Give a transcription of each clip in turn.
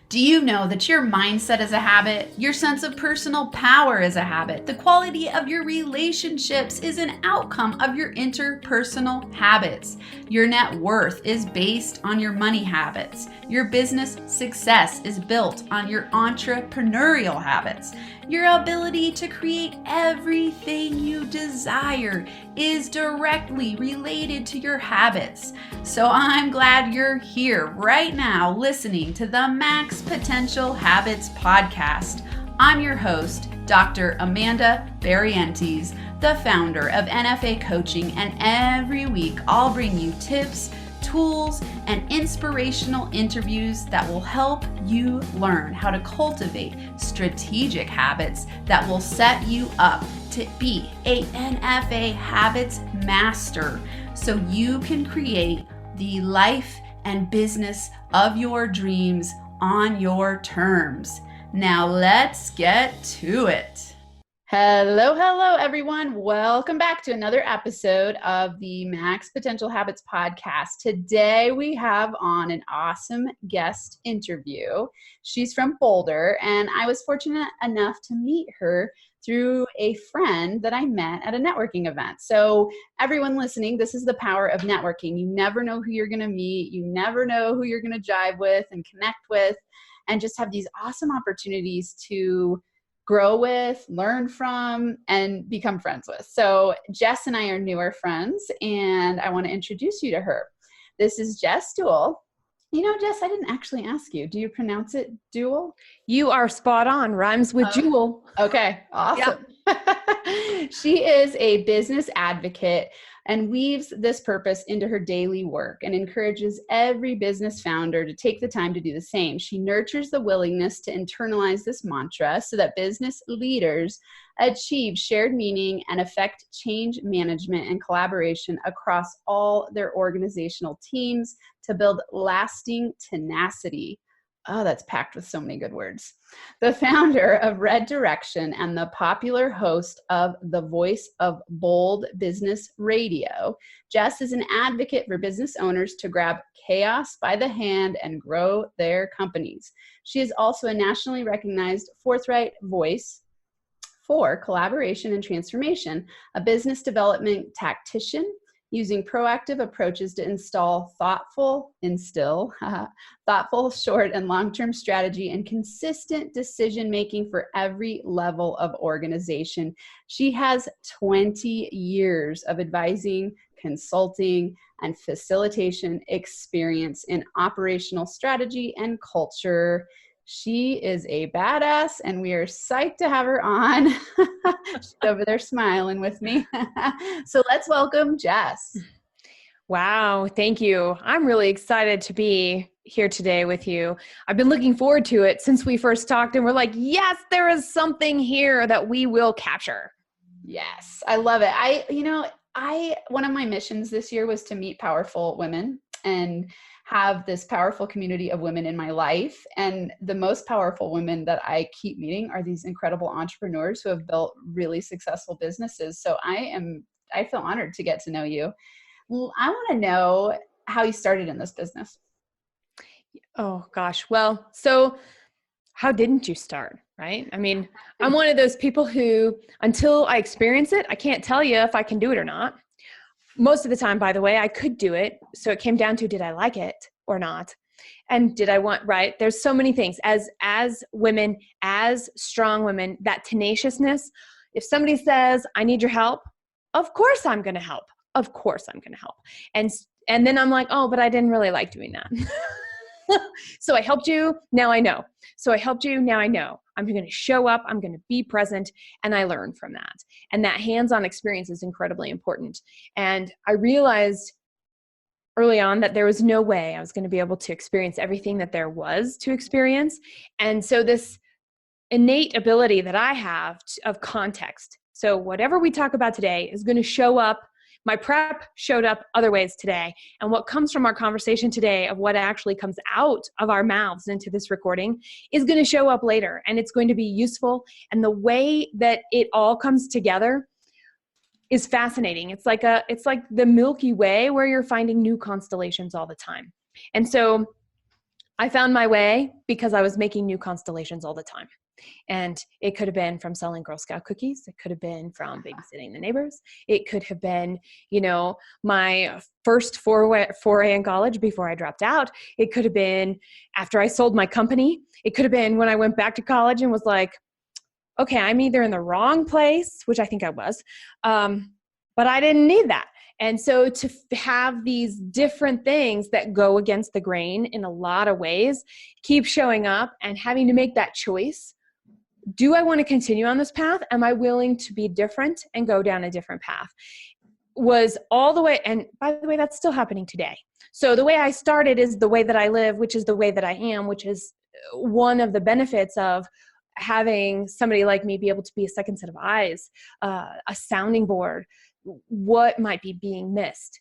Do you know that your mindset is a habit? Your sense of personal power is a habit. The quality of your relationships is an outcome of your interpersonal habits. Your net worth is based on your money habits. Your business success is built on your entrepreneurial habits. Your ability to create everything you desire is directly related to your habits. So I'm glad you're here right now listening to the Max Potential Habits podcast. I'm your host, Dr. Amanda Barrientes, the founder of NFA Coaching, and every week I'll bring you tips, tools, and inspirational interviews that will help you learn how to cultivate strategic habits that will set you up to be a NFA habits master so you can create the life and business of your dreams on your terms. Now let's get to it. Hello, everyone. Welcome back to another episode of the Max Potential Habits podcast. Today we have on an awesome guest interview. She's from Boulder, and I was fortunate enough to meet her through a friend that I met at a networking event. So everyone listening, this is the power of networking. You never know who you're going to meet. You never know who you're going to jive with and connect with, and just have these awesome opportunities to grow with, learn from, and become friends with. So Jess and I are newer friends, and I want to introduce you to her. This is Jess Dewell. You know, Jess, I didn't actually ask you. Do you pronounce it Dewell? You are spot on. Rhymes with jewel. Okay, awesome. Yep. She is a business advocate and weaves this purpose into her daily work and encourages every business founder to take the time to do the same. She nurtures the willingness to internalize this mantra so that business leaders achieve shared meaning and affect change management and collaboration across all their organizational teams to build lasting tenacity. Oh, that's packed with so many good words. The founder of Red Direction and the popular host of The Voice of Bold Business Radio, Jess is an advocate for business owners to grab chaos by the hand and grow their companies. She is also a nationally recognized forthright voice for collaboration and transformation, a business development tactician, using proactive approaches to instill thoughtful, short and long-term strategy and consistent decision-making for every level of organization. She has 20 years of advising, consulting, and facilitation experience in operational strategy and culture. She is a badass, and we are psyched to have her on. She's over there smiling with me. So let's welcome Jess. Wow, thank you. I'm really excited to be here today with you. I've been looking forward to it since we first talked, and we're like, yes, there is something here that we will capture. Yes, I love it. One of my missions this year was to meet powerful women and have this powerful community of women in my life. And the most powerful women that I keep meeting are these incredible entrepreneurs who have built really successful businesses. So I feel honored to get to know you. I want to know how you started in this business. Oh gosh. Well, so how didn't you start? Right? I mean, I'm one of those people who, until I experience it, I can't tell you if I can do it or not. Most of the time, by the way, I could do it. So it came down to, did I like it or not? And did I want, right? There's so many things as women, as strong women, that tenaciousness. If somebody says, I need your help, of course I'm going to help. Of course I'm going to help. And then I'm like, oh, but I didn't really like doing that. So I helped you. Now I know. So I helped you. Now I know. I'm going to show up. I'm going to be present. And I learn from that. And that hands-on experience is incredibly important. And I realized early on that there was no way I was going to be able to experience everything that there was to experience. And so this innate ability that I have of context. So whatever we talk about today is going to show up. My prep showed up other ways today. And what comes from our conversation today of what actually comes out of our mouths into this recording is going to show up later, and it's going to be useful. And the way that it all comes together is fascinating. It's like the Milky Way where you're finding new constellations all the time. And so I found my way because I was making new constellations all the time. And it could have been from selling Girl Scout cookies. It could have been from babysitting the neighbors. It could have been, my first foray in college before I dropped out. It could have been after I sold my company. It could have been when I went back to college and was like, okay, I'm either in the wrong place, which I think I was, but I didn't need that. And so to have these different things that go against the grain in a lot of ways, keep showing up and having to make that choice. Do I want to continue on this path? Am I willing to be different and go down a different path? Was all the way, and by the way, that's still happening today. So the way I started is the way that I live, which is the way that I am, which is one of the benefits of having somebody like me be able to be a second set of eyes, a sounding board, what might be being missed.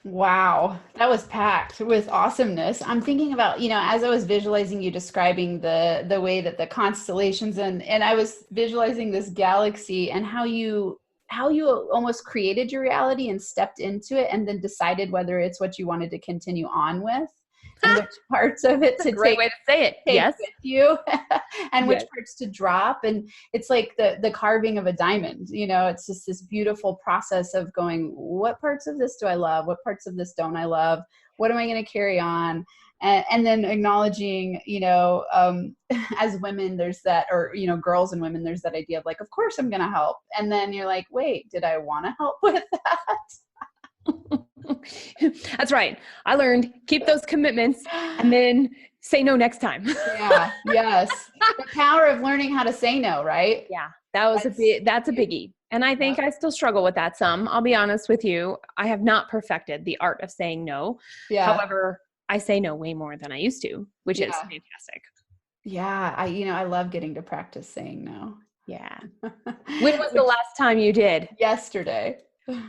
Wow, that was packed with awesomeness. I'm thinking about, as I was visualizing you describing the way that the constellations and I was visualizing this galaxy and how you almost created your reality and stepped into it and then decided whether it's what you wanted to continue on with and which parts of it to great way to say it. Yes. with you and which parts to drop. And it's like the carving of a diamond, it's just this beautiful process of going, what parts of this do I love? What parts of this don't I love? What am I going to carry on? And then acknowledging, as women, there's that, or, girls and women, there's that idea of like, of course I'm going to help. And then you're like, wait, did I want to help with that? That's right. I learned keep those commitments and then say no next time. Yeah. Yes. The power of learning how to say no, right? Yeah. That's a biggie. And I think I still struggle with that some. I'll be honest with you. I have not perfected the art of saying no. Yeah. However, I say no way more than I used to, which is fantastic. Yeah. I love getting to practice saying no. Yeah. When was the last time you did? Yesterday.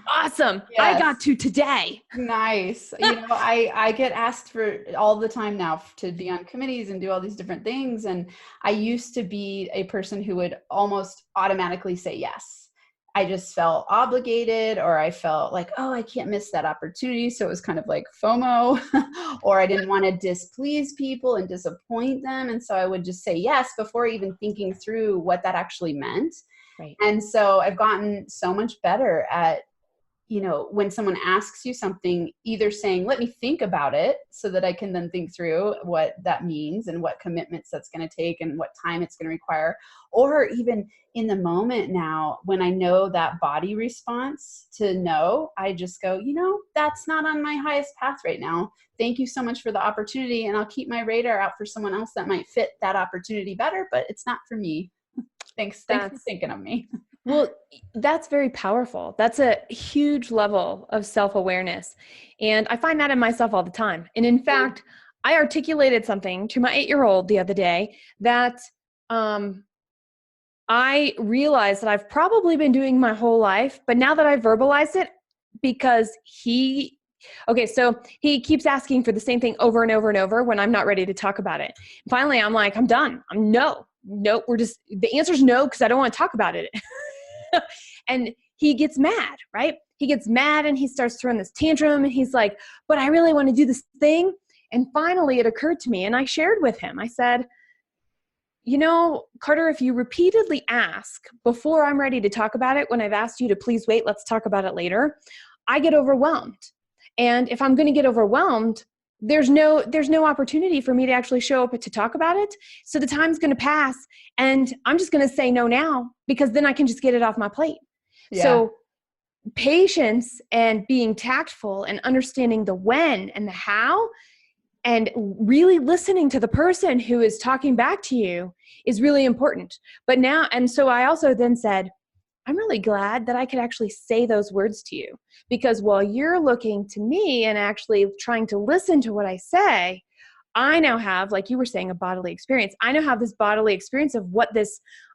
Awesome. Yes. I got to today. Nice. I get asked for all the time now to be on committees and do all these different things. And I used to be a person who would almost automatically say yes. I just felt obligated, or I felt like, oh, I can't miss that opportunity. So it was kind of like FOMO, or I didn't want to displease people and disappoint them. And so I would just say yes before even thinking through what that actually meant. Right. And so I've gotten so much better at, when someone asks you something, either saying, let me think about it so that I can then think through what that means and what commitments that's going to take and what time it's going to require. Or even in the moment now, when I know that body response to no, I just go, that's not on my highest path right now. Thank you so much for the opportunity. And I'll keep my radar out for someone else that might fit that opportunity better, but it's not for me. Thanks for thinking of me. Well, that's very powerful. That's a huge level of self-awareness. And I find that in myself all the time. And in fact, I articulated something to my 8-year-old the other day that I realized that I've probably been doing my whole life, but now that I've verbalized it, because he keeps asking for the same thing over and over and over when I'm not ready to talk about it. Finally, I'm like, I'm done. No, the answer is no, because I don't want to talk about it. And he gets mad, right? He gets mad and he starts throwing this tantrum and he's like, but I really want to do this thing. And finally it occurred to me and I shared with him, I said, Carter, if you repeatedly ask before I'm ready to talk about it, when I've asked you to please wait, let's talk about it later, I get overwhelmed. And if I'm going to get overwhelmed, there's no opportunity for me to actually show up to talk about it. So the time's going to pass and I'm just going to say no now because then I can just get it off my plate. Yeah. So patience and being tactful and understanding the when and the how and really listening to the person who is talking back to you is really important. And so I also then said, I'm really glad that I could actually say those words to you, because while you're looking to me and actually trying to listen to what I say, I now have, like you were saying, a bodily experience. I now have this bodily experience of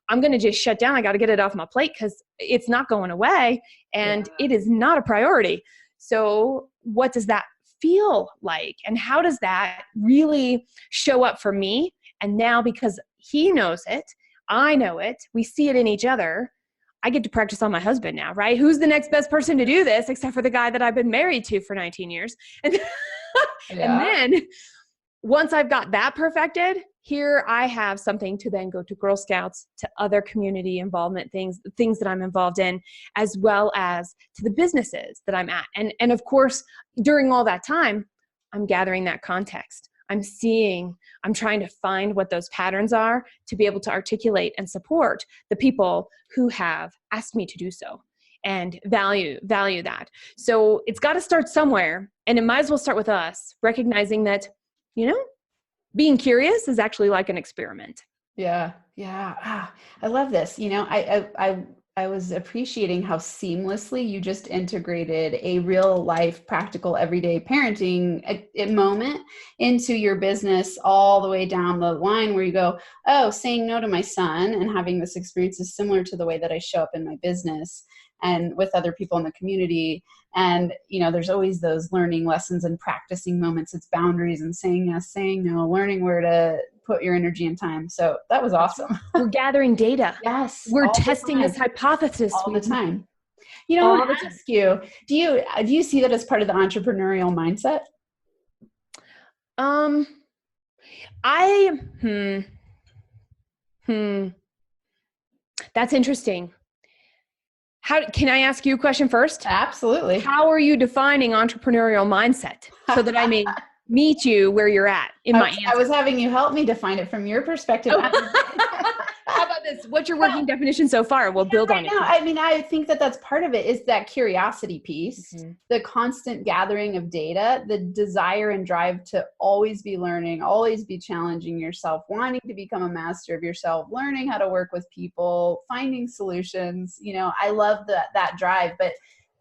I'm going to just shut down. I got to get it off my plate because it's not going away and it is not a priority. So what does that feel like? And how does that really show up for me? And now because he knows it, I know it, we see it in each other, I get to practice on my husband now, right? Who's the next best person to do this except for the guy that I've been married to for 19 years? And then once I've got that perfected, here I have something to then go to Girl Scouts, to other community involvement things that I'm involved in, as well as to the businesses that I'm at. And of course, during all that time, I'm gathering that context. I'm trying to find what those patterns are to be able to articulate and support the people who have asked me to do so and value that. So it's got to start somewhere, and it might as well start with us, recognizing that, being curious is actually like an experiment. Yeah. I love this. I was appreciating how seamlessly you just integrated a real life, practical, everyday parenting a moment into your business, all the way down the line where you go, oh, saying no to my son and having this experience is similar to the way that I show up in my business and with other people in the community. And, there's always those learning lessons and practicing moments. It's boundaries and saying yes, saying no, learning where to put your energy and time. So that was awesome. We're gathering data. Yes. We're testing this hypothesis all the time. I all want to ask you, do you see that as part of the entrepreneurial mindset? That's interesting. Can I ask you a question first? Absolutely. How are you defining entrepreneurial mindset so that I may meet you where you're at in my answer? I was having you help me define it from your perspective. How about this? What's your working definition so far? We'll build on it. I think that's part of it, is that curiosity piece, the constant gathering of data, the desire and drive to always be learning, always be challenging yourself, wanting to become a master of yourself, learning how to work with people, finding solutions. I love that drive. But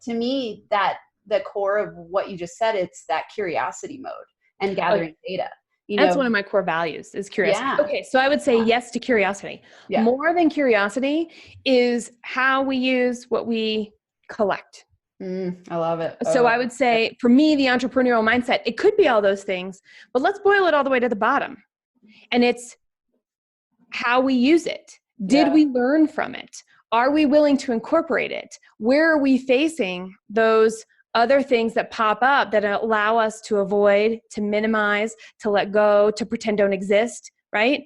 to me, that the core of what you just said, it's that curiosity mode and gathering data. That's one of my core values, is curiosity. Yeah. Okay, so I would say yes to curiosity. Yeah. More than curiosity is how we use what we collect. I love it. So I would say, for me, the entrepreneurial mindset, it could be all those things, but let's boil it all the way to the bottom. And it's how we use it. Did we learn from it? Are we willing to incorporate it? Where are we facing those other things that pop up that allow us to avoid, to minimize, to let go, to pretend don't exist, right?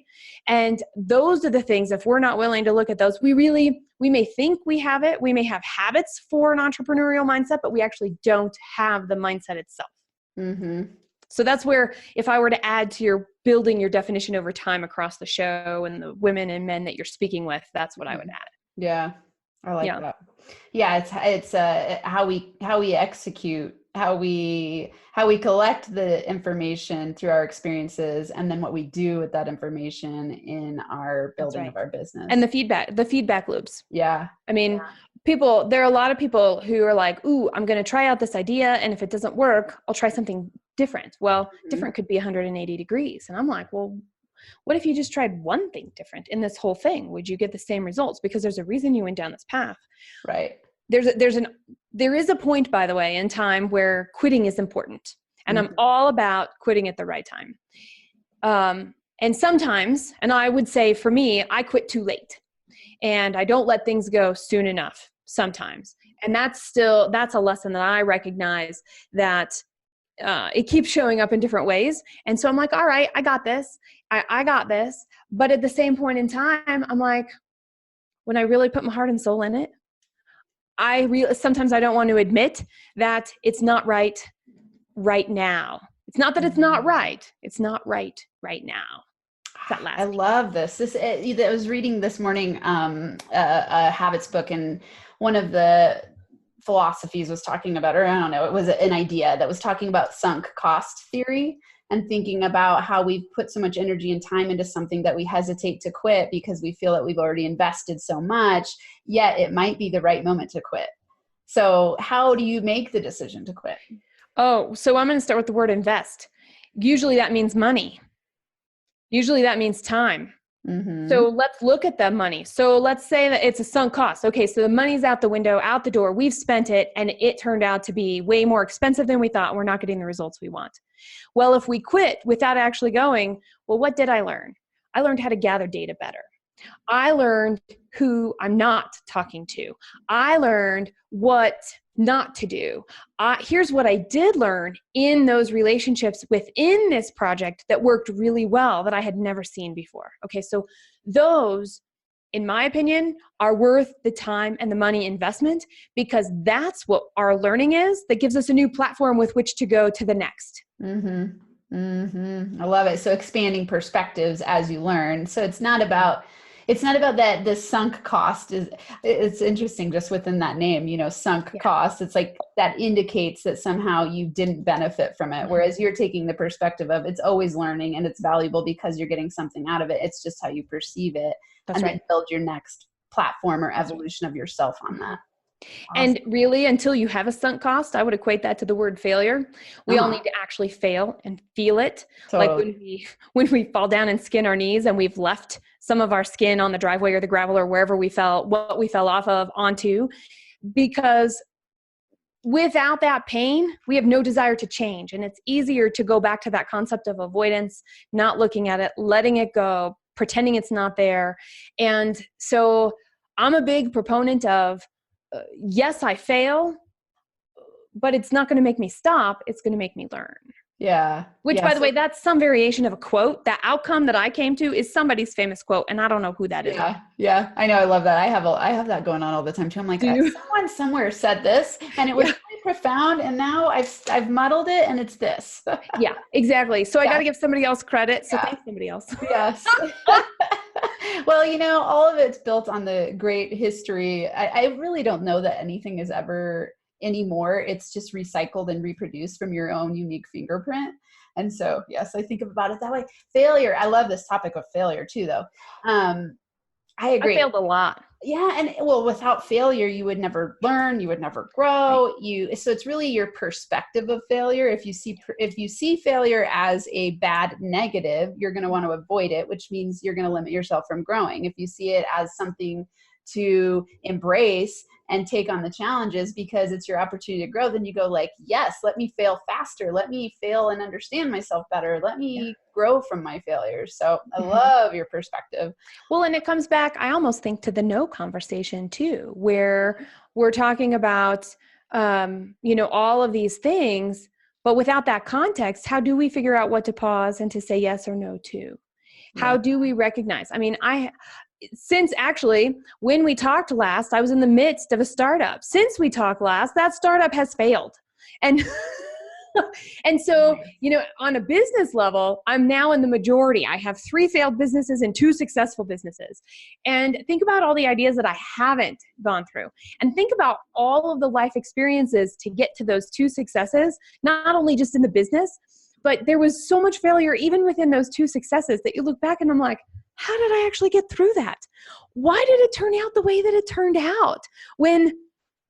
And those are the things, if we're not willing to look at those, we may think we have it. We may have habits for an entrepreneurial mindset, but we actually don't have the mindset itself. So that's where, if I were to add to your building your definition over time across the show and the women and men that you're speaking with, that's what I would add. Yeah. I like that. Yeah. It's how we execute, how we collect the information through our experiences, and then what we do with that information in our building of our business. And the feedback loops. Yeah. I mean, there are a lot of people who are like, ooh, I'm going to try out this idea. And if it doesn't work, I'll try something different. Well, different could be 180 degrees. And I'm like, well, what if you just tried one thing different in this whole thing? Would you get the same results? Because there's a reason you went down this path. Right. There is a point, by the way, in time where quitting is important. And I'm all about quitting at the right time. And sometimes, and I would say for me, I quit too late. And I don't let things go soon enough sometimes. And that's a lesson that I recognize that it keeps showing up in different ways. And so I'm like, all right, I got this. I got this. But at the same point in time, I'm like, when I really put my heart and soul in it, sometimes I don't want to admit that it's not right now. It's not that it's not right. It's not right now. I love this. I was reading this morning a habits book, and one of the philosophies was talking about, or I don't know, it was an idea that was talking about sunk cost theory, and thinking about how we've put so much energy and time into something that we hesitate to quit because we feel that we've already invested so much, yet it might be the right moment to quit. So how do you make the decision to quit? Oh, so I'm going to start with the word invest. Usually that means money. Usually that means time. So let's look at the money. So let's say that it's a sunk cost. Okay, so the money's out the window, out the door. We've spent it, and it turned out to be way more expensive than we thought. We're not getting the results we want. Well, if we quit without actually going, well, what did I learn? I learned how to gather data better. I learned who I'm not talking to. I learned what not to do. Here's what I did learn in those relationships within this project that worked really well that I had never seen before. Okay, so those, in my opinion, are worth the time and the money investment, because that's what our learning is that gives us a new platform with which to go to the next. I love it. So expanding perspectives as you learn. So it's not about that the sunk cost is, it's interesting just within that name, sunk cost. It's like that indicates that somehow you didn't benefit from it. Whereas you're taking the perspective of it's always learning and it's valuable because you're getting something out of it. It's just how you perceive it. That's right. Then build your next platform or evolution of yourself on that. Awesome. And really, until you have a sunk cost, I would equate that to the word failure. We all need to actually fail and feel it. Totally. Like when we fall down and skin our knees and we've left some of our skin on the driveway or the gravel or wherever what we fell off of onto, because without that pain, we have no desire to change. And it's easier to go back to that concept of avoidance, not looking at it, letting it go, pretending it's not there. And so I'm a big proponent of, yes, I fail, but it's not going to make me stop. It's going to make me learn. Yeah. Which, by the way, that's some variation of a quote. That outcome that I came to is somebody's famous quote, and I don't know who that is. Yeah. I know. I love that. I have that going on all the time too. I'm like, someone somewhere said this, and it was really profound, and now I've muddled it, and it's this. Yeah, exactly. So I got to give somebody else credit. So thanks somebody else. Yes. Well, all of it's built on the great history. I really don't know that anything is ever anymore. It's just recycled and reproduced from your own unique fingerprint. And so, yes, I think about it that way. Failure. I love this topic of failure too, though. I agree. I failed a lot. Yeah. And without failure, you would never learn, you would never grow. So it's really your perspective of failure. If you see failure as a bad negative, you're going to want to avoid it, which means you're going to limit yourself from growing. If you see it as something to embrace and take on the challenges because it's your opportunity to grow, then you go like, yes, let me fail faster. Let me fail and understand myself better. Let me grow from my failures. So I love your perspective. Well, and it comes back, I almost think, to the no conversation too, where we're talking about, all of these things, but without that context, how do we figure out what to pause and to say yes or no to? How do we recognize? I mean, since actually when we talked last, I was in the midst of a startup. Since we talked last, that startup has failed. And so, on a business level, I'm now in the majority. I have 3 failed businesses and 2 successful businesses. And think about all the ideas that I haven't gone through. And think about all of the life experiences to get to those 2 successes, not only just in the business, but there was so much failure even within those 2 successes that you look back and I'm like, how did I actually get through that? Why did it turn out the way that it turned out when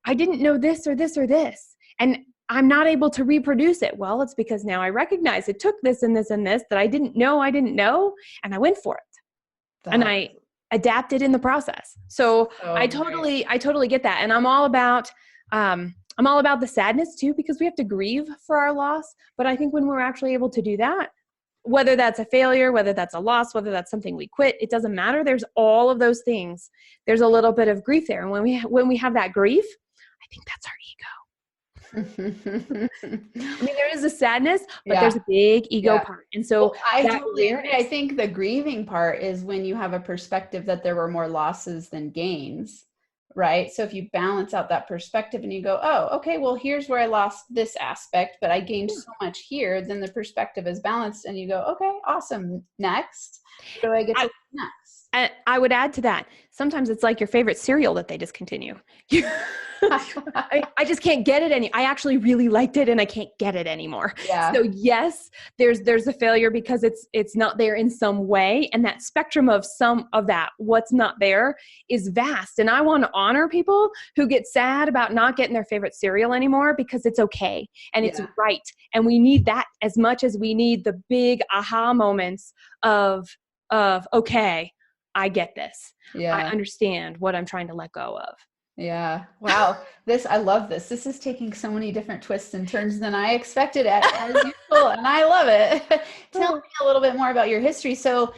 I didn't know this or this or this? And I'm not able to reproduce it. Well, it's because now I recognize it took this and this and this that I didn't know, and I went for it. And I adapted in the process. So I totally get that. And I'm all about the sadness too, because we have to grieve for our loss. But I think when we're actually able to do that, whether that's a failure, whether that's a loss, whether that's something we quit, it doesn't matter. There's all of those things. There's a little bit of grief there. And when we have that grief, I think that's our ego. I mean, there is a sadness, but there's a big ego part. And so I totally agree. I think the grieving part is when you have a perspective that there were more losses than gains, right? So if you balance out that perspective and you go, oh, okay, well, here's where I lost this aspect, but I gained so much here, then the perspective is balanced and you go, okay, awesome. Next, what do I get to next? I would add to that. Sometimes it's like your favorite cereal that they discontinue. I just can't get it I actually really liked it and I can't get it anymore. Yeah. So yes, there's a failure because it's not there in some way. And that spectrum of some of that, what's not there, is vast. And I want to honor people who get sad about not getting their favorite cereal anymore because it's okay. And it's right. And we need that as much as we need the big aha moments of okay, I get this. Yeah. I understand what I'm trying to let go of. Yeah. Wow. I love this. This is taking so many different twists and turns than I expected as usual. And I love it. Tell me a little bit more about your history. So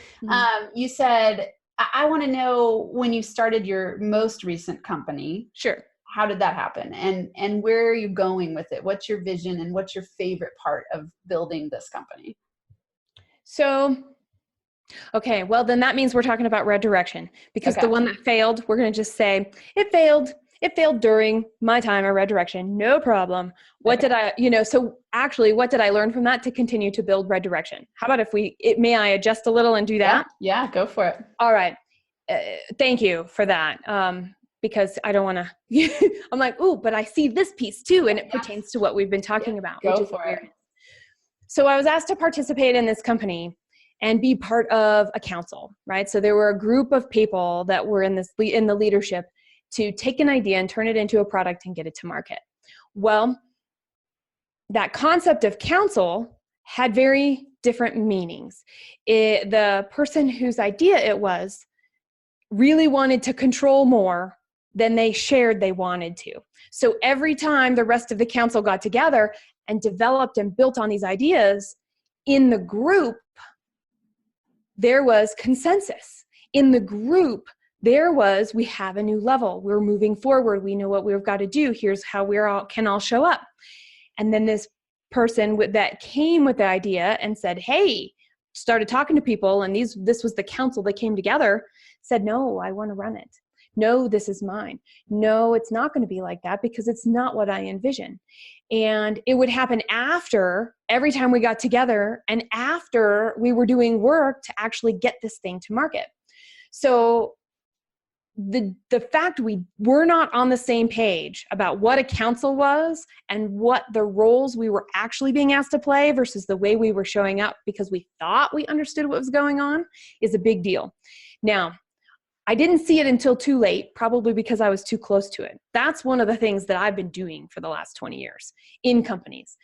you said I want to know, when you started your most recent company, Sure. how did that happen? And where are you going with it? What's your vision and what's your favorite part of building this company? So, okay, well, then that means we're talking about Red Direction, because the one that failed, we're going to just say it failed. It failed during my time at Red Direction. No problem. What did I, so actually, what did I learn from that to continue to build Red Direction? How about if may I adjust a little and do that? Yeah, go for it. All right. Thank you for that. Because I don't want to, I'm like, ooh, but I see this piece too. And it pertains to what we've been talking about, which is awareness. So I was asked to participate in this company and be part of a council, right? So there were a group of people that were in the leadership to take an idea and turn it into a product and get it to market. Well, that concept of council had very different meanings. The person whose idea it was really wanted to control more than they shared they wanted to. So every time the rest of the council got together and developed and built on these ideas, in the group, there was consensus. In the group, we have a new level. We're moving forward. We know what we've got to do. Here's how can all show up. And then this person that came with the idea and said, hey, started talking to people, and this was the council that came together, said, no, I want to run it. No, this is mine. No, it's not going to be like that, because it's not what I envision. And it would happen after every time we got together and after we were doing work to actually get this thing to market. So the fact we were not on the same page about what a council was and what the roles we were actually being asked to play versus the way we were showing up because we thought we understood what was going on is a big deal. Now, I didn't see it until too late, probably because I was too close to it. That's one of the things that I've been doing for the last 20 years in companies.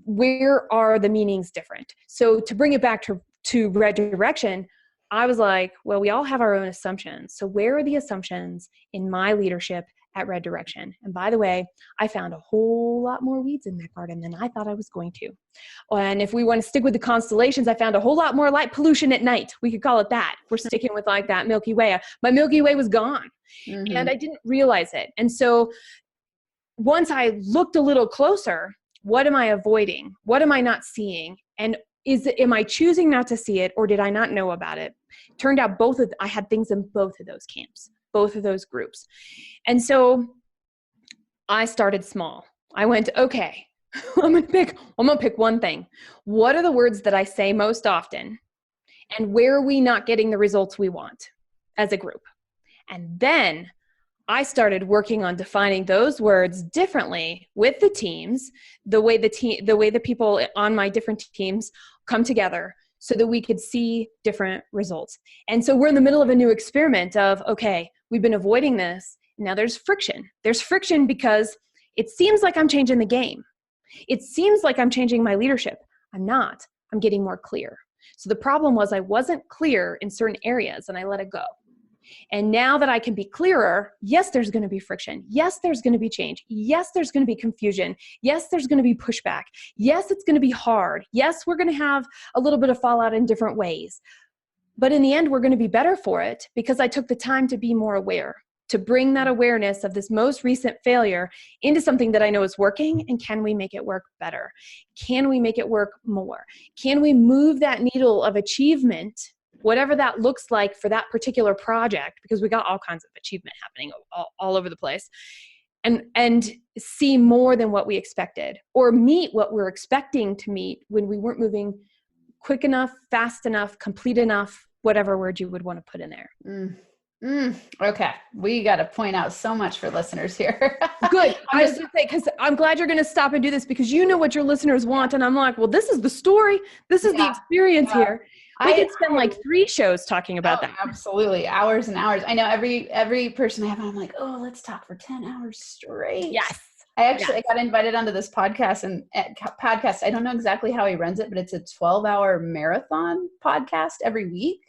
Where are the meanings different? So to bring it back to Red Direction, I was like, well, we all have our own assumptions. So where are the assumptions in my leadership at Red Direction? And by the way, I found a whole lot more weeds in that garden than I thought I was going to. And if we want to stick with the constellations, I found a whole lot more light pollution at night. We could call it that. We're sticking with like that Milky Way. My Milky Way was gone. Mm-hmm. And I didn't realize it. And so once I looked a little closer, what am I avoiding? What am I not seeing? And am I choosing not to see it, or did I not know about it? Turned out I had things in both of those camps, both of those groups. And so I started small. I went, okay, I'm gonna pick one thing. What are the words that I say most often? And where are we not getting the results we want as a group? And then I started working on defining those words differently with the teams, the way the people on my different teams come together so that we could see different results. And so we're in the middle of a new experiment of, okay, we've been avoiding this. Now there's friction. There's friction because it seems like I'm changing the game. It seems like I'm changing my leadership. I'm not. I'm getting more clear. So the problem was I wasn't clear in certain areas and I let it go. And now that I can be clearer, yes, there's going to be friction. Yes, there's going to be change. Yes, there's going to be confusion. Yes, there's going to be pushback. Yes, it's going to be hard. Yes, we're going to have a little bit of fallout in different ways. But in the end, we're going to be better for it because I took the time to be more aware, to bring that awareness of this most recent failure into something that I know is working, and can we make it work better? Can we make it work more? Can we move that needle of achievement, whatever that looks like for that particular project, because we got all kinds of achievement happening all over the place, and see more than what we expected, or meet what we're expecting to meet when we weren't moving quick enough, fast enough, complete enough, whatever word you would want to put in there. Okay. We got to point out so much for listeners here. Good. I was going to say, because I'm glad you're going to stop and do this because you know what your listeners want. And I'm like, well, this is the story. This is the experience here. We could spend like 3 shows talking about that. Absolutely. Hours and hours. I know every person I have, I'm like, oh, let's talk for 10 hours straight. Yes. I got invited onto this podcast I don't know exactly how he runs it, but it's a 12-hour marathon podcast every week.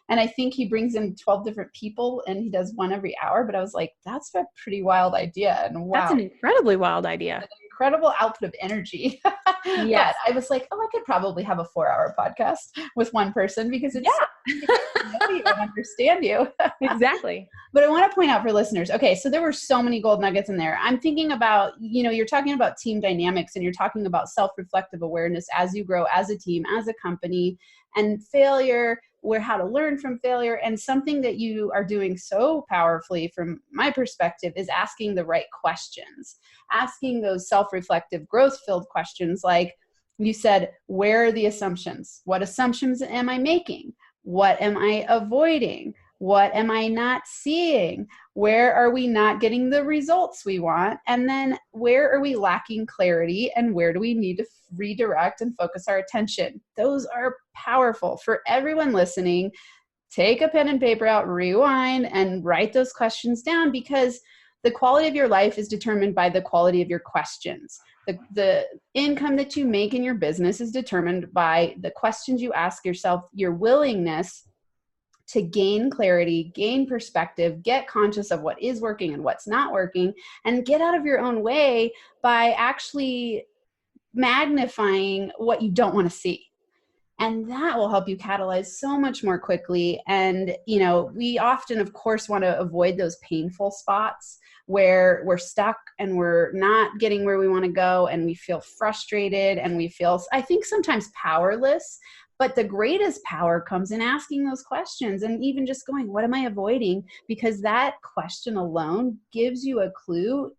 And I think he brings in 12 different people and he does one every hour. But I was like, that's a pretty wild idea. And wow. That's an incredibly wild idea. An incredible output of energy. Yes. But I was like, I could probably have a 4-hour podcast with one person because it's Because I know you and understand you. Exactly. But I want to point out for listeners, okay, so there were so many gold nuggets in there. I'm thinking about, you're talking about team dynamics and you're talking about self-reflective awareness as you grow as a team, as a company, and failure, where how to learn from failure. And something that you are doing so powerfully from my perspective is asking the right questions, asking those self-reflective, growth-filled questions. Like you said, where are the assumptions? What assumptions am I making? What am I avoiding? What am I not seeing? Where are we not getting the results we want? And then where are we lacking clarity, and where do we need to redirect and focus our attention? Those are powerful. For everyone listening, take a pen and paper out, rewind, and write those questions down, because the quality of your life is determined by the quality of your questions. The income that you make in your business is determined by the questions you ask yourself, your willingness to gain clarity, gain perspective, get conscious of what is working and what's not working, and get out of your own way by actually magnifying what you don't want to see. And that will help you catalyze so much more quickly. And, we often, of course, want to avoid those painful spots where we're stuck and we're not getting where we want to go, and we feel frustrated and we feel, I think, sometimes powerless. But the greatest power comes in asking those questions and even just going, what am I avoiding? Because that question alone gives you a clue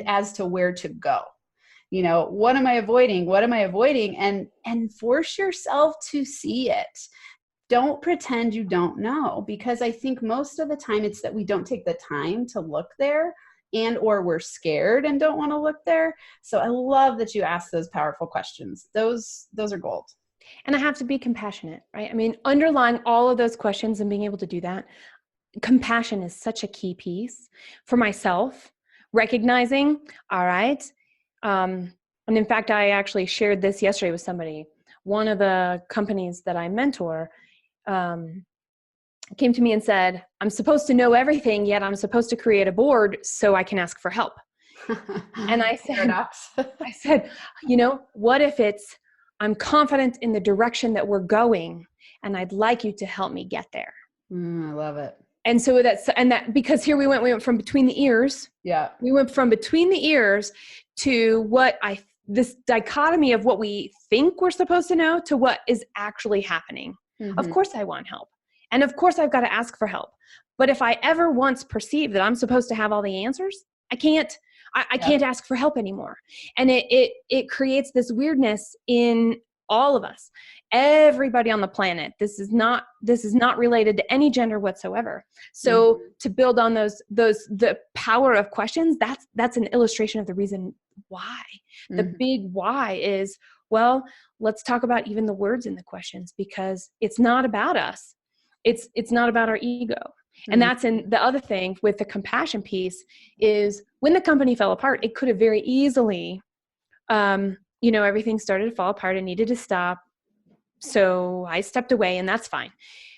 as to where to go. What am I avoiding? What am I avoiding? And force yourself to see it. Don't pretend you don't know, because I think most of the time it's that we don't take the time to look there, and or we're scared and don't want to look there. So I love that you ask those powerful questions. Those are gold. And I have to be compassionate, right? I mean, underlying all of those questions and being able to do that, compassion is such a key piece for myself, recognizing, all right. And in fact, I actually shared this yesterday with somebody. One of the companies that I mentor came to me and said, I'm supposed to know everything, yet I'm supposed to create a board so I can ask for help. And I said, what if it's, I'm confident in the direction that we're going, and I'd like you to help me get there. I love it. And so that because here we went from between the ears. Yeah. We went from between the ears to this dichotomy of what we think we're supposed to know to what is actually happening. Mm-hmm. Of course I want help. And of course I've got to ask for help. But if I ever once perceive that I'm supposed to have all the answers, I can't ask for help anymore. And it creates this weirdness in all of us, everybody on the planet. This is not related to any gender whatsoever. So to build on the power of questions, that's an illustration of the reason why. The big why is, well, let's talk about even the words in the questions, because it's not about us. It's not about our ego. And that's in the other thing with the compassion piece is when the company fell apart, it could have very easily, everything started to fall apart and needed to stop. So I stepped away, and that's fine.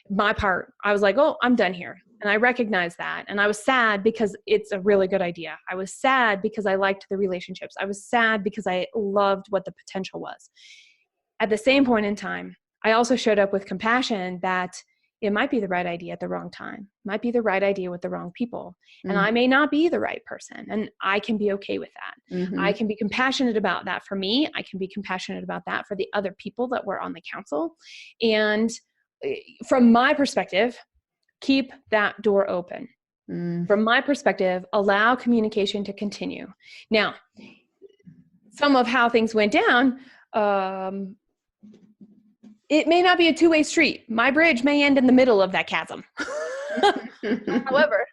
My part, I was like, oh, I'm done here. And I recognized that. And I was sad because it's a really good idea. I was sad because I liked the relationships. I was sad because I loved what the potential was. At the same point in time, I also showed up with compassion that it might be the right idea at the wrong time, might be the right idea with the wrong people. And I may not be the right person, and I can be okay with that. I can be compassionate about that for me. I can be compassionate about that for the other people that were on the council. And from my perspective, keep that door open. From my perspective, allow communication to continue. Now, some of how things went down, it may not be a two-way street. My bridge may end in the middle of that chasm. However,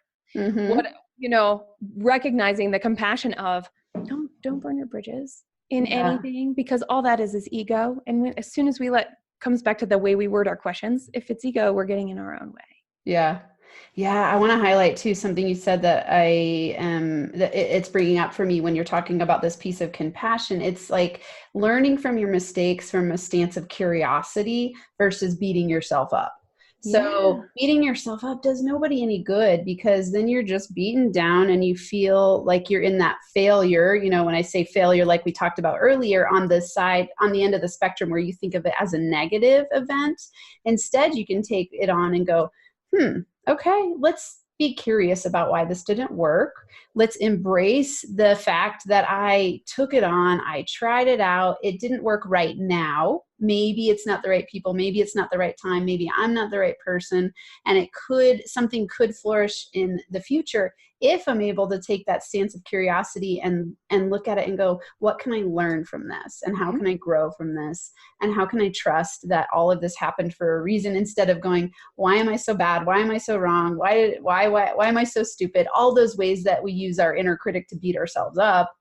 recognizing the compassion of don't burn your bridges in anything, because all that is ego. And as soon as comes back to the way we word our questions, if it's ego, we're getting in our own way. Yeah. Yeah. I want to highlight too, something you said that it's bringing up for me when you're talking about this piece of compassion. It's like learning from your mistakes from a stance of curiosity versus beating yourself up. So beating yourself up does nobody any good, because then you're just beaten down and you feel like you're in that failure. You know, when I say failure, like we talked about earlier, on the side, on the end of the spectrum where you think of it as a negative event, instead you can take it on and go, okay, let's be curious about why this didn't work. Let's embrace the fact that I took it on. I tried it out. It didn't work right now. Maybe it's not the right people. Maybe it's not the right time. Maybe I'm not the right person. And something could flourish in the future if I'm able to take that stance of curiosity and look at it and go, what can I learn from this? And how can I grow from this? And how can I trust that all of this happened for a reason, instead of going, why am I so bad? Why am I so wrong? Why am I so stupid? All those ways that we use our inner critic to beat ourselves up.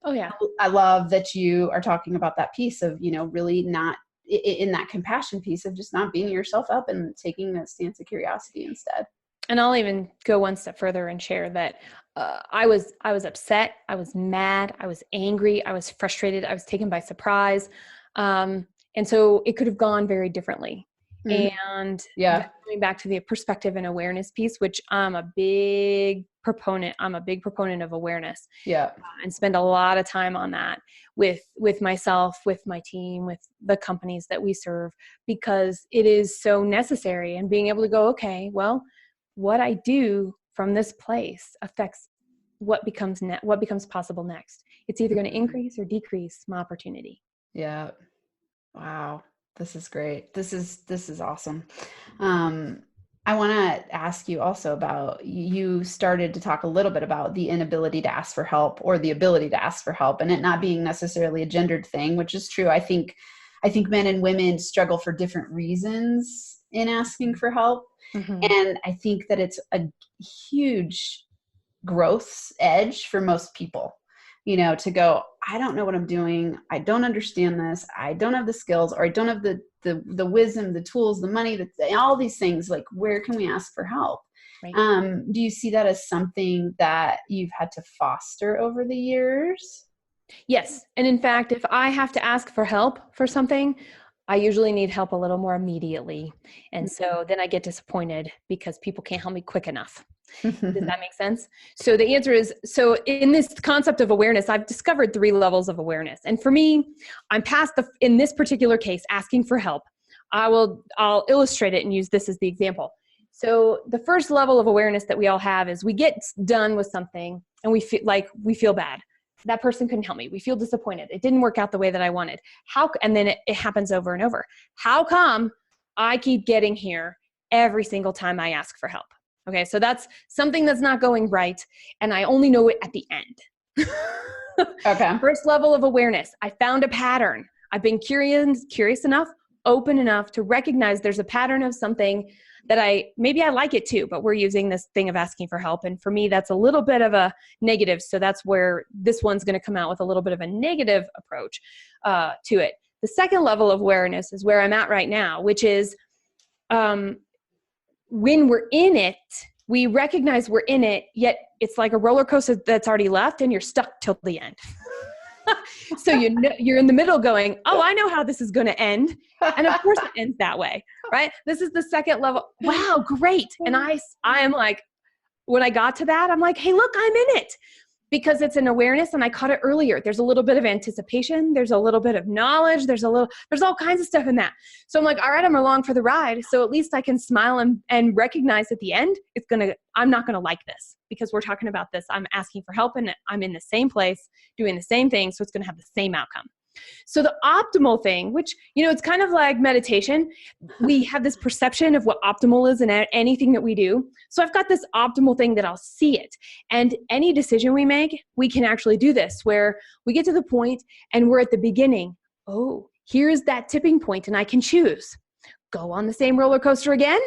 Oh yeah. I love that you are talking about that piece of, really not in that compassion piece of just not beating yourself up and taking that stance of curiosity instead. And I'll even go one step further and share that I was upset, I was mad, I was angry, I was frustrated, I was taken by surprise. And so it could have gone very differently. And going back to the perspective and awareness piece, which I'm a big proponent of awareness. And spend a lot of time on that with myself, with my team, with the companies that we serve, because it is so necessary. And being able to go, okay, well, what I do from this place affects what becomes possible next. It's either going to increase or decrease my opportunity. Yeah. Wow. This is great. This is awesome. I want to ask you also about, you started to talk a little bit about the inability to ask for help, or the ability to ask for help, and it not being necessarily a gendered thing, which is true. I think men and women struggle for different reasons in asking for help. And I think that it's a huge growth edge for most people, to go, I don't know what I'm doing. I don't understand this. I don't have the skills, or I don't have the wisdom, the tools, the money, all these things. Like, where can we ask for help? Right. Do you see that as something that you've had to foster over the years? Yes. And in fact, if I have to ask for help for something, I usually need help a little more immediately. And so then I get disappointed because people can't help me quick enough. Does that make sense? So the answer is, so in this concept of awareness, I've discovered 3 levels of awareness. And for me, I'm past in this particular case, asking for help. I'll illustrate it and use this as the example. So the first level of awareness that we all have is we get done with something and we feel bad. That person couldn't help me. We feel disappointed. It didn't work out the way that I wanted. And then it happens over and over. How come I keep getting here every single time I ask for help? Okay, so that's something that's not going right, and I only know it at the end. Okay. First level of awareness. I found a pattern. I've been curious enough, open enough to recognize there's a pattern of something that maybe I like it too, but we're using this thing of asking for help. And for me, that's a little bit of a negative. So that's where this one's going to come out with a little bit of a negative approach to it. The second level of awareness is where I'm at right now, which is when we're in it, we recognize we're in it, yet it's like a roller coaster that's already left and you're stuck till the end. So you're in the middle going, oh, I know how this is going to end. And of course it ends that way, right? This is the second level. Wow, great. And I am like, when I got to that, I'm like, hey, look, I'm in it. Because it's an awareness, and I caught it earlier. There's a little bit of anticipation. There's a little bit of knowledge. There's all kinds of stuff in that. So I'm like, all right, I'm along for the ride. So at least I can smile and recognize at the end, I'm not going to like this, because we're talking about this. I'm asking for help and I'm in the same place doing the same thing. So it's going to have the same outcome. So the optimal thing, which, it's kind of like meditation. We have this perception of what optimal is in anything that we do. So I've got this optimal thing that I'll see it. And any decision we make, we can actually do this, where we get to the point and we're at the beginning. Oh, here's that tipping point, and I can choose. Go on the same roller coaster again,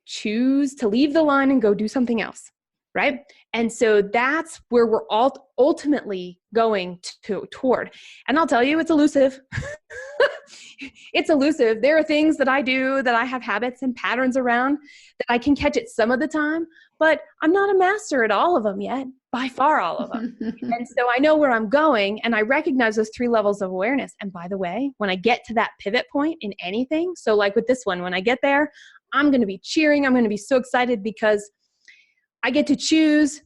choose to leave the line and go do something else. Right? And so that's where we're all ultimately going toward. And I'll tell you, it's elusive. It's elusive. There are things that I do that I have habits and patterns around that I can catch it some of the time, but I'm not a master at all of them yet, by far all of them. And so I know where I'm going, and I recognize those 3 levels of awareness. And by the way, when I get to that pivot point in anything, so like with this one, when I get there, I'm going to be cheering. I'm going to be so excited because I get to choose,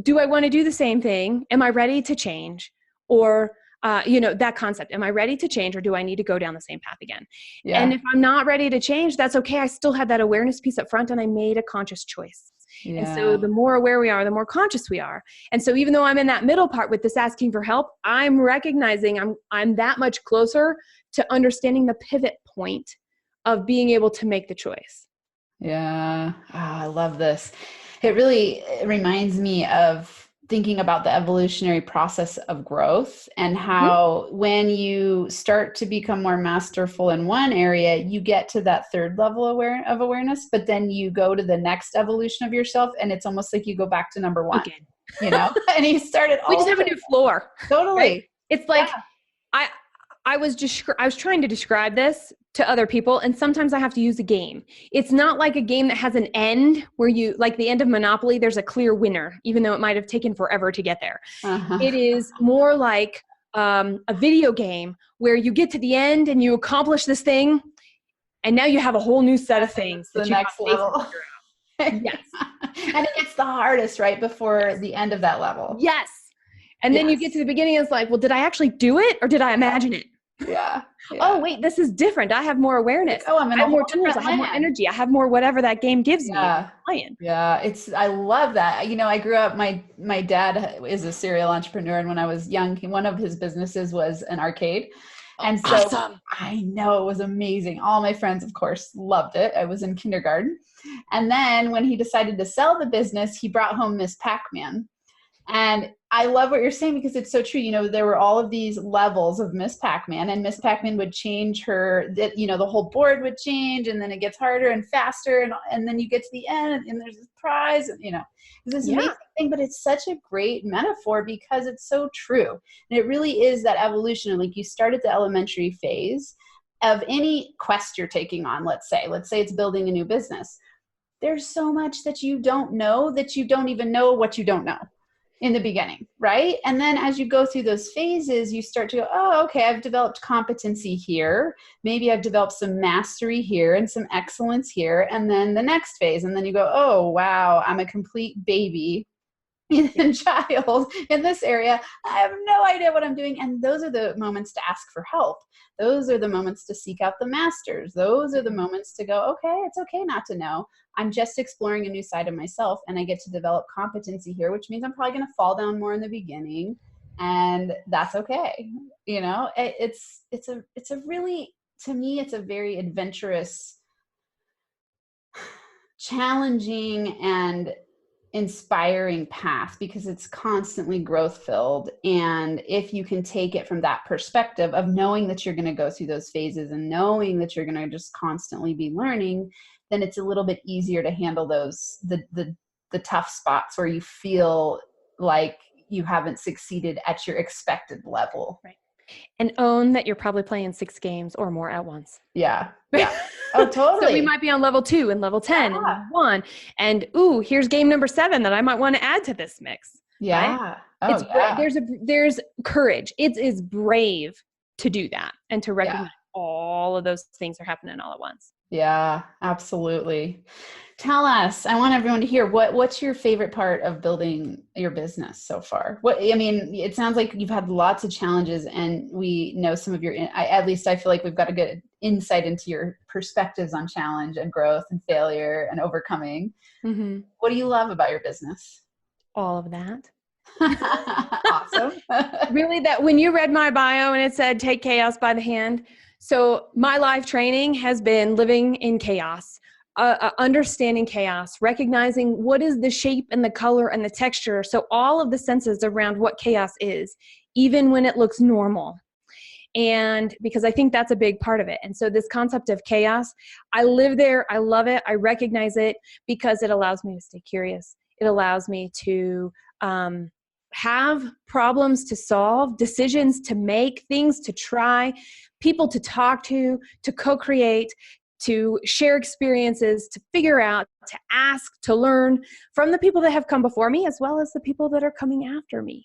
do I want to do the same thing? Am I ready to change? Or, that concept, am I ready to change or do I need to go down the same path again? Yeah. And if I'm not ready to change, that's okay. I still had that awareness piece up front and I made a conscious choice. Yeah. And so the more aware we are, the more conscious we are. And so even though I'm in that middle part with this asking for help, I'm recognizing I'm that much closer to understanding the pivot point of being able to make the choice. Yeah. Oh, I love this. It really reminds me of thinking about the evolutionary process of growth and how when you start to become more masterful in one area, you get to that third level of awareness, but then you go to the next evolution of yourself and it's almost like you go back to number one, again. And you started all we just have a new floor. Totally. Right? It's like, I was trying to describe this to other people, and sometimes I have to use a game. It's not like a game that has an end where you, like the end of Monopoly, there's a clear winner, even though it might have taken forever to get there. It is more like a video game where you get to the end and you accomplish this thing, and now you have a whole new set of things. The next level. Yes. And it gets the hardest right before the end of that level. Yes. And then you get to the beginning, it's like, well, did I actually do it or did I imagine it? Yeah. Oh, wait, this is different. I have more awareness. Like, I have more tools. I have more energy. I have more whatever that game gives me. Yeah. I love that. I grew up, my dad is a serial entrepreneur. And when I was young, one of his businesses was an arcade. And so awesome. I know it was amazing. All my friends, of course, loved it. I was in kindergarten. And then when he decided to sell the business, he brought home Miss Pac-Man. And I love what you're saying because it's so true. There were all of these levels of Miss Pac-Man, and Miss Pac-Man would change the whole board would change, and then it gets harder and faster. And then you get to the end and there's this prize, and it's this amazing thing, but it's such a great metaphor because it's so true. And it really is that evolution. Like you start at the elementary phase of any quest you're taking on. Let's say it's building a new business. There's so much that you don't know that you don't even know what you don't know in the beginning, right? And then as you go through those phases, you start to go, oh, okay, I've developed competency here. Maybe I've developed some mastery here and some excellence here. And then the next phase, and then you go, oh, wow, I'm a complete baby and child in this area. I have no idea what I'm doing. And those are the moments to ask for help. Those are the moments to seek out the masters. Those are the moments to go, okay, it's okay not to know. I'm just exploring a new side of myself and I get to develop competency here, which means I'm probably going to fall down more in the beginning, and that's okay. It's a really, to me, it's a very adventurous, challenging, and inspiring path because it's constantly growth filled. And if you can take it from that perspective of knowing that you're going to go through those phases and knowing that you're going to just constantly be learning, then it's a little bit easier to handle those, the tough spots where you feel like you haven't succeeded at your expected level. Right. And own that you're probably playing 6 games or more at once. Yeah. Oh, totally. So we might be on level 2 and level 10 and level 1. And here's game number 7 that I might want to add to this mix. Yeah. Right? There's courage. It is brave to do that and to recognize all of those things are happening all at once. Yeah, absolutely. Tell us, I want everyone to hear what's your favorite part of building your business so far? It sounds like you've had lots of challenges, and we know some of at least I feel like we've got a good insight into your perspectives on challenge and growth and failure and overcoming. Mm-hmm. What do you love about your business? All of that. Awesome. Really, that when you read my bio and it said, take chaos by the hand. So my life training has been living in chaos, understanding chaos, recognizing what is the shape and the color and the texture. So all of the senses around what chaos is, even when it looks normal. And because I think that's a big part of it. And so this concept of chaos, I live there. I love it. I recognize it because it allows me to stay curious. It allows me to have problems to solve, decisions to make, things to try, people to talk to co-create, to share experiences, to figure out, to ask, to learn from the people that have come before me, as well as the people that are coming after me.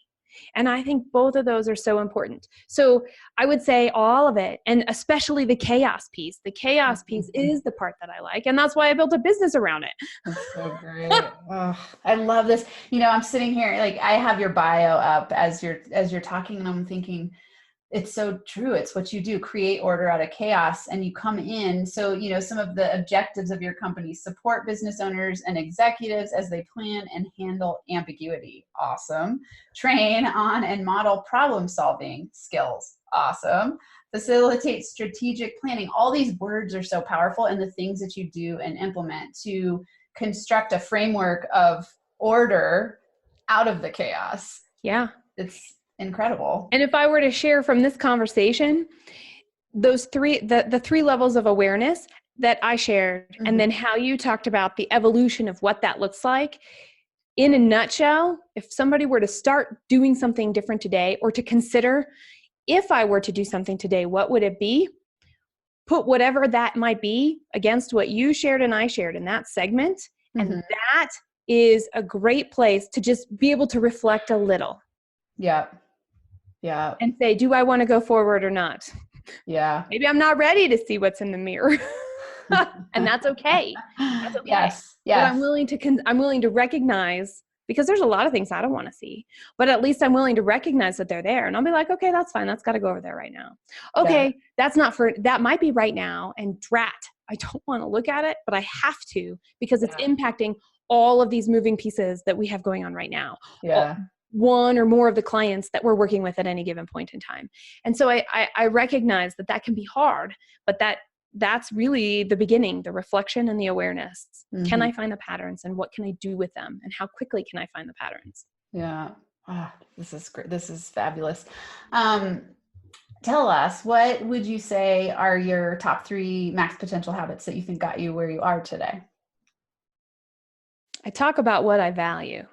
And I think both of those are so important. So I would say all of it, and especially the chaos piece. The chaos piece is the part that I like. And that's why I built a business around it. That's so great. Oh, I love this. I'm sitting here, like, I have your bio up as you're talking, and I'm thinking, it's so true. It's what you do, create order out of chaos, and you come in. So, some of the objectives of your company: support business owners and executives as they plan and handle ambiguity. Awesome. Train on and model problem solving skills. Awesome. Facilitate strategic planning. All these words are so powerful, and the things that you do and implement to construct a framework of order out of the chaos. Yeah. It's incredible. And if I were to share from this conversation, those the three levels of awareness that I shared, and then how you talked about the evolution of what that looks like, in a nutshell, if somebody were to start doing something different today, or to consider, if I were to do something today, what would it be? Put whatever that might be against what you shared and I shared in that segment. And that is a great place to just be able to reflect a little. Yeah. Yeah. And say, do I want to go forward or not? Yeah. Maybe I'm not ready to see what's in the mirror. And that's okay. That's okay. Yes. But I'm willing to recognize, because there's a lot of things I don't want to see, but at least I'm willing to recognize that they're there. And I'll be like, okay, that's fine. That's got to go over there right now. Okay. That might be right now. And drat, I don't want to look at it, but I have to, because it's impacting all of these moving pieces that we have going on right now. Yeah. One or more of the clients that we're working with at any given point in time. And so I recognize that can be hard, but that's really the beginning, the reflection and the awareness. Can I find the patterns, and what can I do with them, and how quickly can I find the patterns? Yeah. This is great. This is fabulous. Tell us, what would you say are your top 3 max potential habits that you think got you where you are today? I talk about what I value.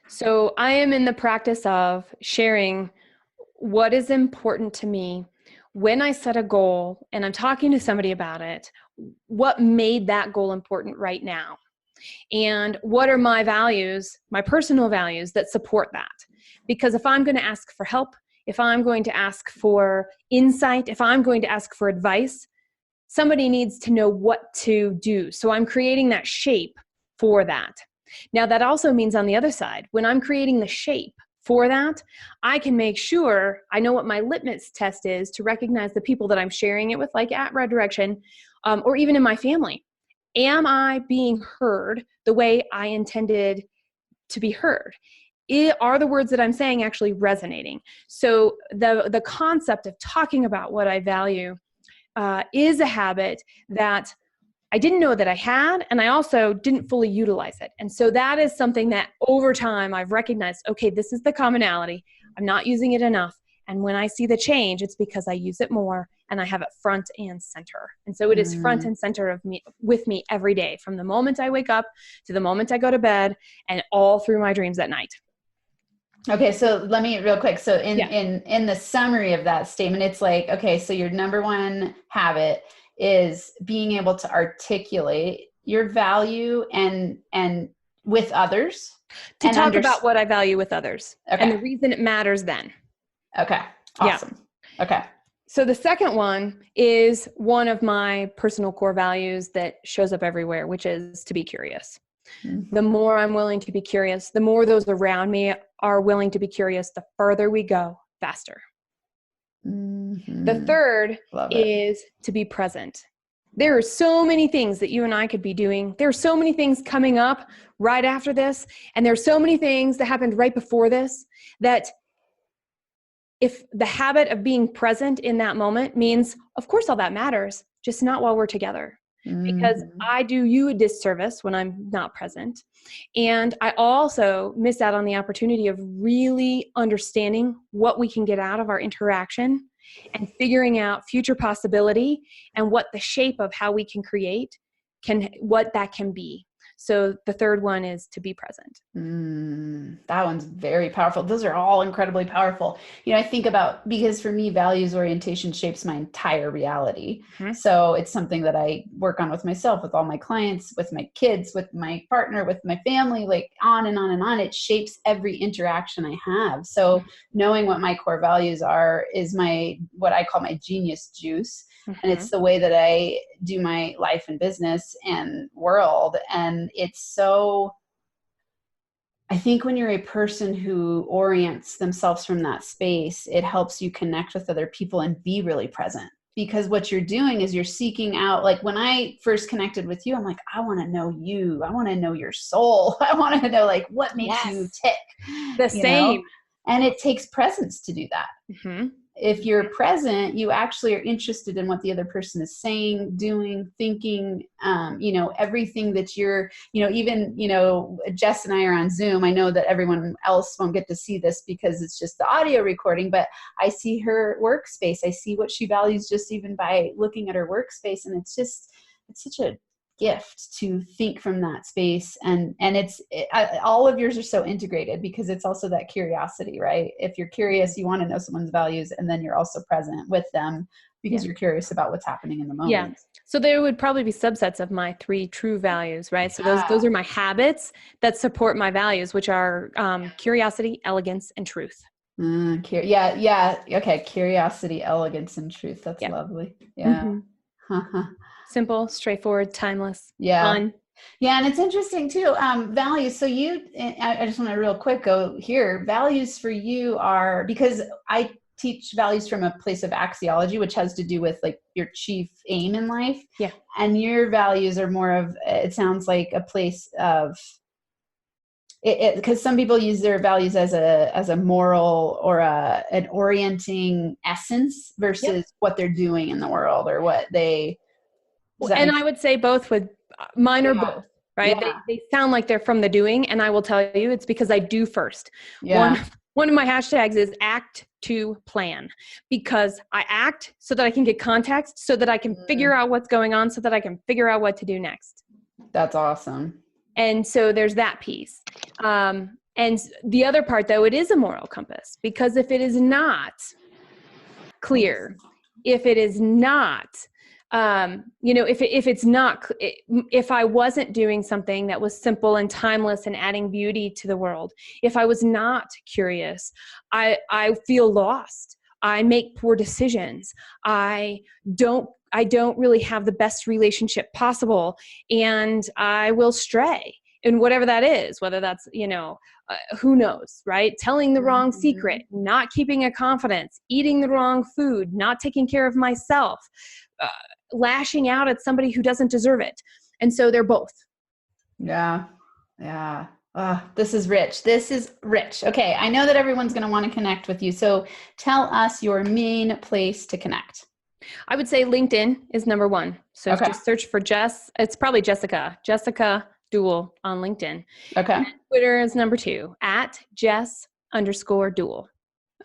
So I am in the practice of sharing what is important to me when I set a goal and I'm talking to somebody about it. What made that goal important right now? And what are my values, my personal values that support that? Because if I'm going to ask for help, if I'm going to ask for insight, if I'm going to ask for advice, somebody needs to know what to do. So I'm creating that shape for that. Now, that also means on the other side, when I'm creating the shape for that, I can make sure I know what my litmus test is to recognize the people that I'm sharing it with, like at Red Direction, or even in my family. Am I being heard the way I intended to be heard? Are the words that I'm saying actually resonating? So the concept of talking about what I value is a habit that I didn't know that I had, and I also didn't fully utilize it. And so that is something that over time I've recognized, okay, this is the commonality. I'm not using it enough. And when I see the change, it's because I use it more and I have it front and center. And so it is front and center with me every day, from the moment I wake up to the moment I go to bed, and all through my dreams at night. Okay, so let me real quick. So in the summary of that statement, it's like, okay, so your number 1 habit is being able to articulate your value and with others. To talk about what I value with others. Okay. And the reason it matters then. Okay. Awesome. Yeah. Okay. So the second one is one of my personal core values that shows up everywhere, which is to be curious. The more I'm willing to be curious, the more those around me are willing to be curious, the further we go, faster. The third is to be present. There are so many things that you and I could be doing. There are so many things coming up right after this. And there are so many things that happened right before this, that if the habit of being present in that moment means, of course, all that matters, just not while we're together. Because I do you a disservice when I'm not present. And I also miss out on the opportunity of really understanding what we can get out of our interaction and figuring out future possibility and what the shape of how we can create what that can be. So the third one is to be present. That one's very powerful. Those are all incredibly powerful. I think about, because for me, values orientation shapes my entire reality. Mm-hmm. So it's something that I work on with myself, with all my clients, with my kids, with my partner, with my family, like on and on and on. It shapes every interaction I have. So knowing what my core values are is what I call my genius juice. And it's the way that I do my life and business and world. And I think when you're a person who orients themselves from that space, it helps you connect with other people and be really present. Because what you're doing is you're seeking out, like when I first connected with you, I'm like, I want to know you. I want to know your soul. I want to know like what makes you tick. The same. And it takes presence to do that. If you're present, you actually are interested in what the other person is saying, doing, thinking, everything that you're, even, Jess and I are on Zoom. I know that everyone else won't get to see this because it's just the audio recording, but I see her workspace. I see what she values just even by looking at her workspace. And it's such a gift to think from that space. And all of yours are so integrated because it's also that curiosity, right? If you're curious, you want to know someone's values, and then you're also present with them because you're curious about what's happening in the moment. Yeah. So there would probably be subsets of my 3 true values, right? So those are my habits that support my values, which are curiosity, elegance, and truth. Okay. Curiosity, elegance, and truth. That's lovely. Yeah. Simple, straightforward, timeless, fun. Yeah. And it's interesting too. Values. So I just want to real quick go here. Values for you are, because I teach values from a place of axiology, which has to do with like your chief aim in life. Yeah. And your values are more of, it sounds like a place of, because some people use their values as a moral or an orienting essence versus what they're doing in the world or what they. And I would say both with mine or both, right? Yeah. They sound like they're from the doing, and I will tell you it's because I do first. Yeah. One of my hashtags is act to plan, because I act so that I can get context, so that I can figure out what's going on, so that I can figure out what to do next. That's awesome. And so there's that piece. And the other part, though, it is a moral compass, because if it is not clear, if it is not, if I wasn't doing something that was simple and timeless and adding beauty to the world, if I was not curious, I feel lost. I make poor decisions. I don't really have the best relationship possible, and I will stray. And whatever that is, whether that's, who knows, right? Telling the wrong secret, not keeping a confidence, eating the wrong food, not taking care of myself, lashing out at somebody who doesn't deserve it. And so they're both. Yeah. Yeah. This is rich. Okay. I know that everyone's going to want to connect with you. So tell us your main place to connect. I would say LinkedIn is number 1. So just search for Jess. It's probably Jessica Dewell on LinkedIn. Okay. And Twitter is number 2 at Jess_Dewell.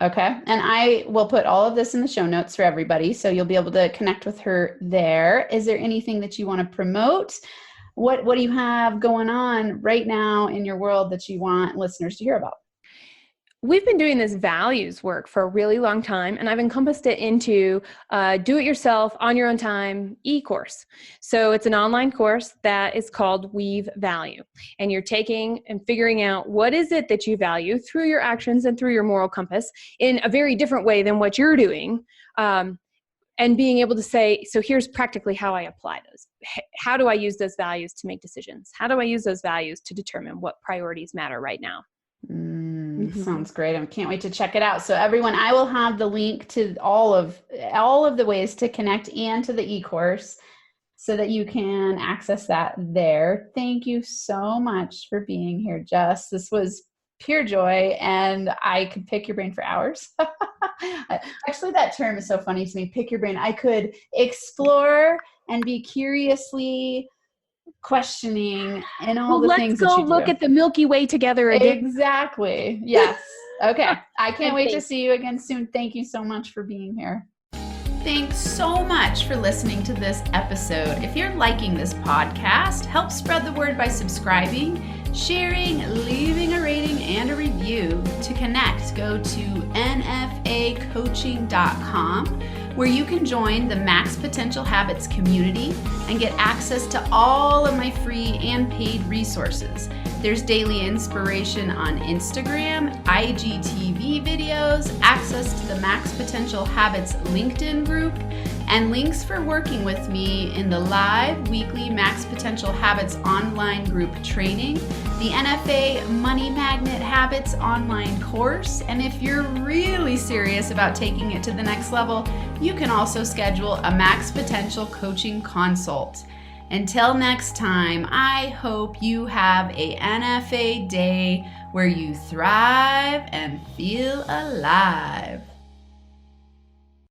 Okay. And I will put all of this in the show notes for everybody, so you'll be able to connect with her there. Is there anything that you want to promote? What do you have going on right now in your world that you want listeners to hear about? We've been doing this values work for a really long time, and I've encompassed it into do-it-yourself, on your own time e-course. So it's an online course that is called Weave Value, and you're taking and figuring out what is it that you value through your actions and through your moral compass in a very different way than what you're doing, and being able to say, so here's practically how I apply those. How do I use those values to make decisions? How do I use those values to determine what priorities matter right now? Sounds great. I can't wait to check it out. So everyone, I will have the link to all of the ways to connect and to the e-course so that you can access that there. Thank you so much for being here, Jess. This was pure joy, and I could pick your brain for hours. Actually, that term is so funny to me, pick your brain. I could explore and be curiously questioning and all the things that you do. Let's go look at the Milky Way together again. Exactly. Yes. Okay. I can't wait to see you again soon. Thank you so much for being here. Thanks so much for listening to this episode. If you're liking this podcast, help spread the word by subscribing, sharing, leaving a rating and a review. To connect, go to nfacoaching.com, where you can join the Max Potential Habits community and get access to all of my free and paid resources. There's daily inspiration on Instagram, IGTV videos, access to the Max Potential Habits LinkedIn group, and links for working with me in the live weekly Max Potential Habits online group training, the NFA Money Magnet Habits online course, and if you're really serious about taking it to the next level, you can also schedule a Max Potential coaching consult. Until next time, I hope you have a NFA day where you thrive and feel alive.